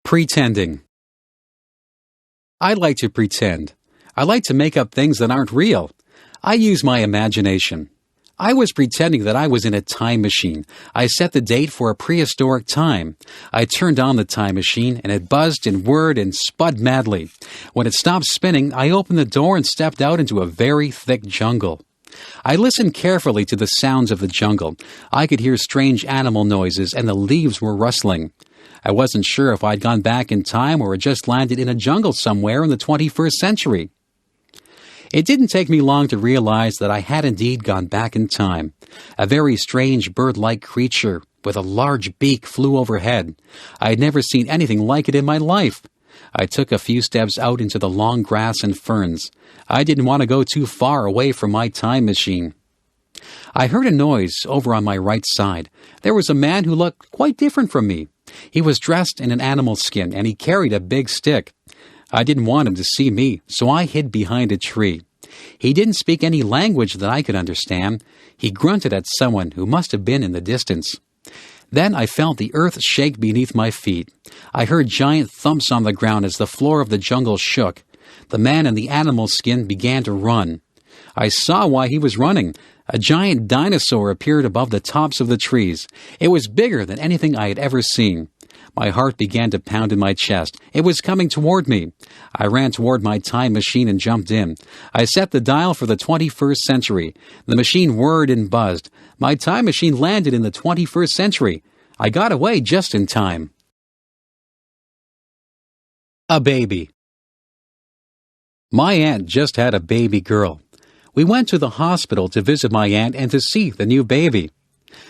Pretending. I like to pretend. I like to make up things that aren't real. I use my imagination. I was pretending that I was in a time machine. I set the date for a prehistoric time. I turned on the time machine, and it buzzed and whirred and spud madly. When it stopped spinning, I opened the door and stepped out into a very thick jungle. I listened carefully to the sounds of the jungle. I could hear strange animal noises, and the leaves were rustling. I wasn't sure if I'd gone back in time or had just landed in a jungle somewhere in the 21st century. It didn't take me long to realize that I had indeed gone back in time. A very strange bird-like creature with a large beak flew overhead. I had never seen anything like it in my life. I took a few steps out into the long grass and ferns. I didn't want to go too far away from my time machine. I heard a noise over on my right side. There was a man who looked quite different from me. He was dressed in an animal skin, and he carried a big stick. I didn't want him to see me, so I hid behind a tree. He didn't speak any language that I could understand. He grunted at someone who must have been in the distance. Then I felt the earth shake beneath my feet. I heard giant thumps on the ground as the floor of the jungle shook. The man in the animal skin began to run. I saw why he was running. A giant dinosaur appeared above the tops of the trees. It was bigger than anything I had ever seen. My heart began to pound in my chest. It was coming toward me. I ran toward my time machine and jumped in. I set the dial for the 21st century. The machine whirred and buzzed. My time machine landed in the 21st century. I got away just in time. A baby. My aunt just had a baby girl. We went to the hospital to visit my aunt and to see the new baby.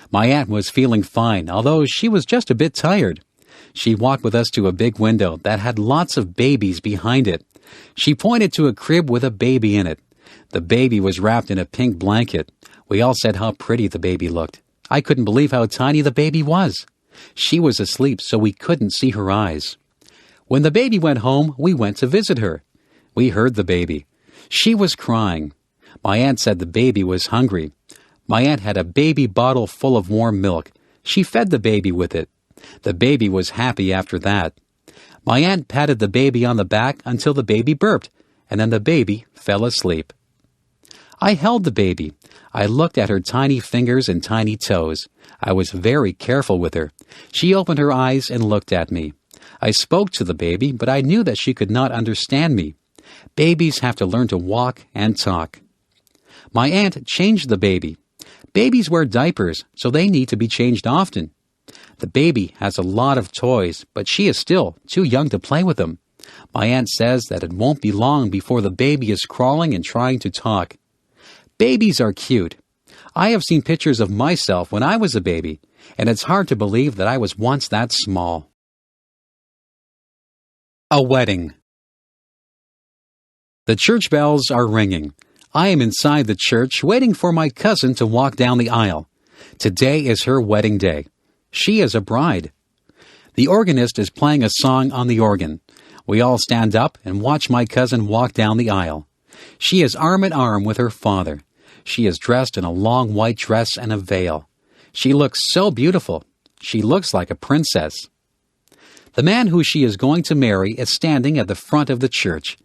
My aunt was feeling fine, although she was just a bit tired. She walked with us to a big window that had lots of babies behind it. She pointed to a crib with a baby in it. The baby was wrapped in a pink blanket. We all said how pretty the baby looked. I couldn't believe how tiny the baby was. She was asleep, so we couldn't see her eyes. When the baby went home, we went to visit her. We heard the baby. She was crying. My aunt said the baby was hungry. My aunt had a baby bottle full of warm milk. She fed the baby with it. The baby was happy after that. My aunt patted the baby on the back until the baby burped, and then the baby fell asleep. I held the baby. I looked at her tiny fingers and tiny toes. I was very careful with her. She opened her eyes and looked at me. I spoke to the baby, but I knew that she could not understand me. Babies have to learn to walk and talk. My aunt changed the baby. Babies wear diapers, so they need to be changed often. The baby has a lot of toys, but she is still too young to play with them. My aunt says that it won't be long before the baby is crawling and trying to talk. Babies are cute. I have seen pictures of myself when I was a baby, and it's hard to believe that I was once that small. A wedding. The church bells are ringing. I am inside the church waiting for my cousin to walk down the aisle. Today is her wedding day. She is a bride. The organist is playing a song on the organ. We all stand up and watch my cousin walk down the aisle. She is arm in arm with her father. She is dressed in a long white dress and a veil. She looks so beautiful. She looks like a princess. The man who she is going to marry is standing at the front of the church.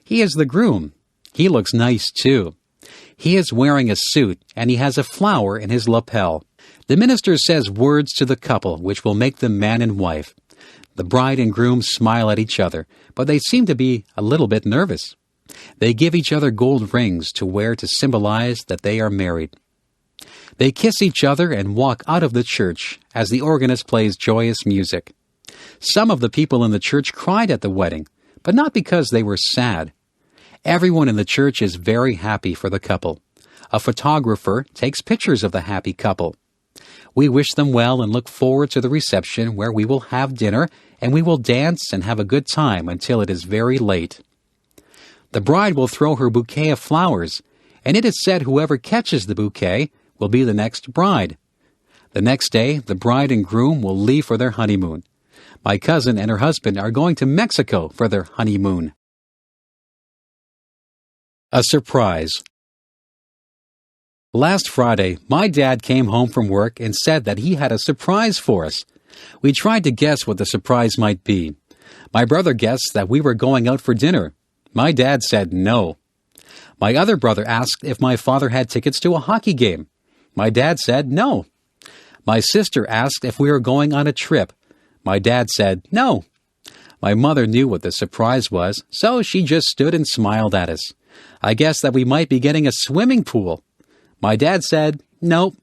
He is the groom. He looks nice, too. He is wearing a suit, and he has a flower in his lapel. The minister says words to the couple which will make them man and wife. The bride and groom smile at each other, but they seem to be a little bit nervous. They give each other gold rings to wear to symbolize that they are married. They kiss each other and walk out of the church as the organist plays joyous music. Some of the people in the church cried at the wedding, but not because they were sad. Everyone in the church is very happy for the couple. A photographer takes pictures of the happy couple. We wish them well and look forward to the reception where we will have dinner and we will dance and have a good time until it is very late. The bride will throw her bouquet of flowers, and it is said whoever catches the bouquet will be the next bride. The next day, the bride and groom will leave for their honeymoon. My cousin and her husband are going to Mexico for their honeymoon. A surprise. Last Friday, my dad came home from work and said that he had a surprise for us. We tried to guess what the surprise might be. My brother guessed that we were going out for dinner. My dad said no. My other brother asked if my father had tickets to a hockey game. My dad said no. My sister asked if we were going on a trip. My dad said no. My mother knew what the surprise was, so she just stood and smiled at us. I guessed that we might be getting a swimming pool. My dad said nope.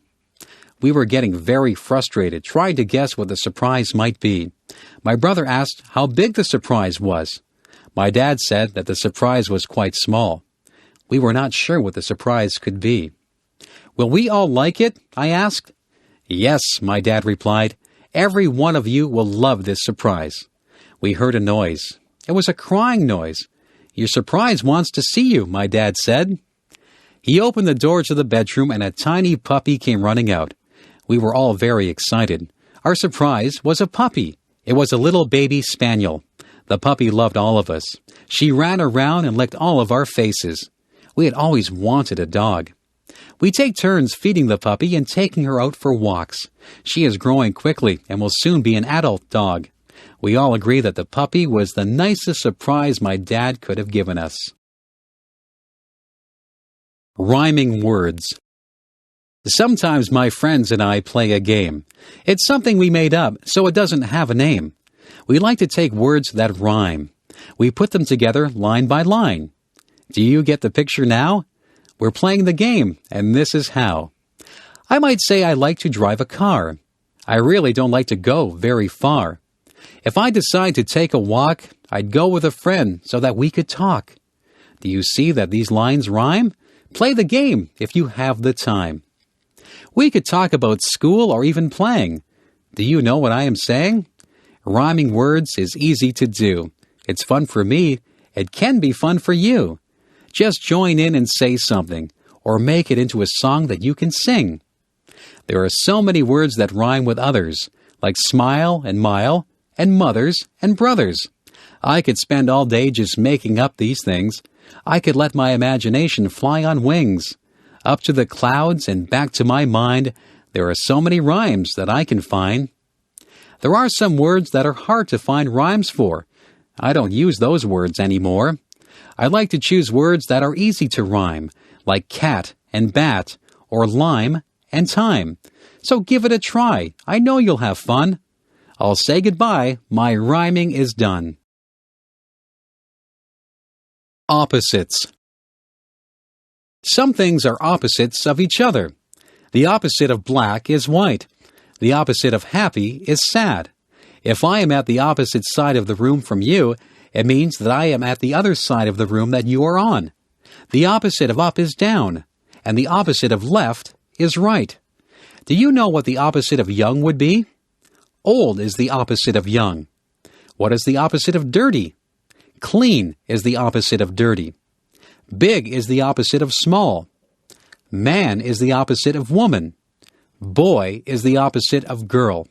We were getting very frustrated trying to guess what the surprise might be. My brother asked how big the surprise was. My dad said that the surprise was quite small. We were not sure what the surprise could be. Will we all like it? I asked. Yes, my dad replied. Every one of you will love this surprise. We heard a noise. It was a crying noise. Your surprise wants to see you, my dad said. He opened the door to the bedroom and a tiny puppy came running out. We were all very excited. Our surprise was a puppy. It was a little baby spaniel. The puppy loved all of us. She ran around and licked all of our faces. We had always wanted a dog. We take turns feeding the puppy and taking her out for walks. She is growing quickly and will soon be an adult dog. We all agree that the puppy was the nicest surprise my dad could have given us. Rhyming words. Sometimes my friends and I play a game. It's something we made up, so it doesn't have a name. We like to take words that rhyme. We put them together line by line. Do you get the picture now? We're playing the game, and this is how. I might say I like to drive a car. I really don't like to go very far. If I decide to take a walk, I'd go with a friend so that we could talk. Do you see that these lines rhyme? Play the game if you have the time. We could talk about school or even playing. Do you know what I am saying? Rhyming words is easy to do. It's fun for me. It can be fun for you. Just join in and say something, or make it into a song that you can sing. There are so many words that rhyme with others, like smile and mile, and mothers and brothers. I could spend all day just making up these things. I could let my imagination fly on wings. Up to the clouds and back to my mind, there are so many rhymes that I can find. There are some words that are hard to find rhymes for. I don't use those words anymore. I like to choose words that are easy to rhyme, like cat and bat, or lime and time. So give it a try. I know you'll have fun. I'll say goodbye. My rhyming is done. Opposites. Some things are opposites of each other. The opposite of black is white. The opposite of happy is sad. If I am at the opposite side of the room from you, it means that I am at the other side of the room that you are on. The opposite of up is down, and the opposite of left is right. Do you know what the opposite of young would be? Old is the opposite of young. What is the opposite of dirty? Clean is the opposite of dirty. Big is the opposite of small. Man is the opposite of woman. Boy is the opposite of girl.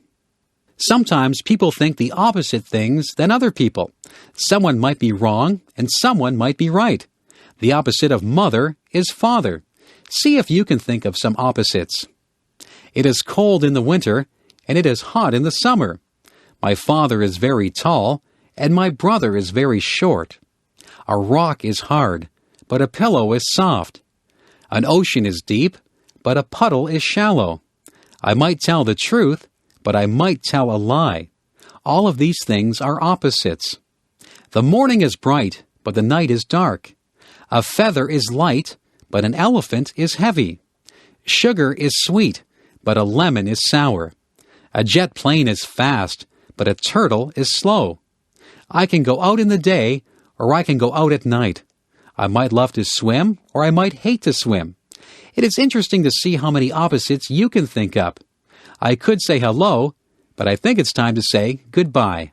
Sometimes people think the opposite things than other people. Someone might be wrong and someone might be right. The opposite of mother is father. See if you can think of some opposites. It is cold in the winter and it is hot in the summer. My father is very tall and my brother is very short. A rock is hard, but a pillow is soft. An ocean is deep, but a puddle is shallow. I might tell the truth, but I might tell a lie. All of these things are opposites. The morning is bright, but the night is dark. A feather is light, but an elephant is heavy. Sugar is sweet, but a lemon is sour. A jet plane is fast, but a turtle is slow. I can go out in the day, or I can go out at night. I might love to swim, or I might hate to swim. It is interesting to see how many opposites you can think up. I could say hello, but I think it's time to say goodbye.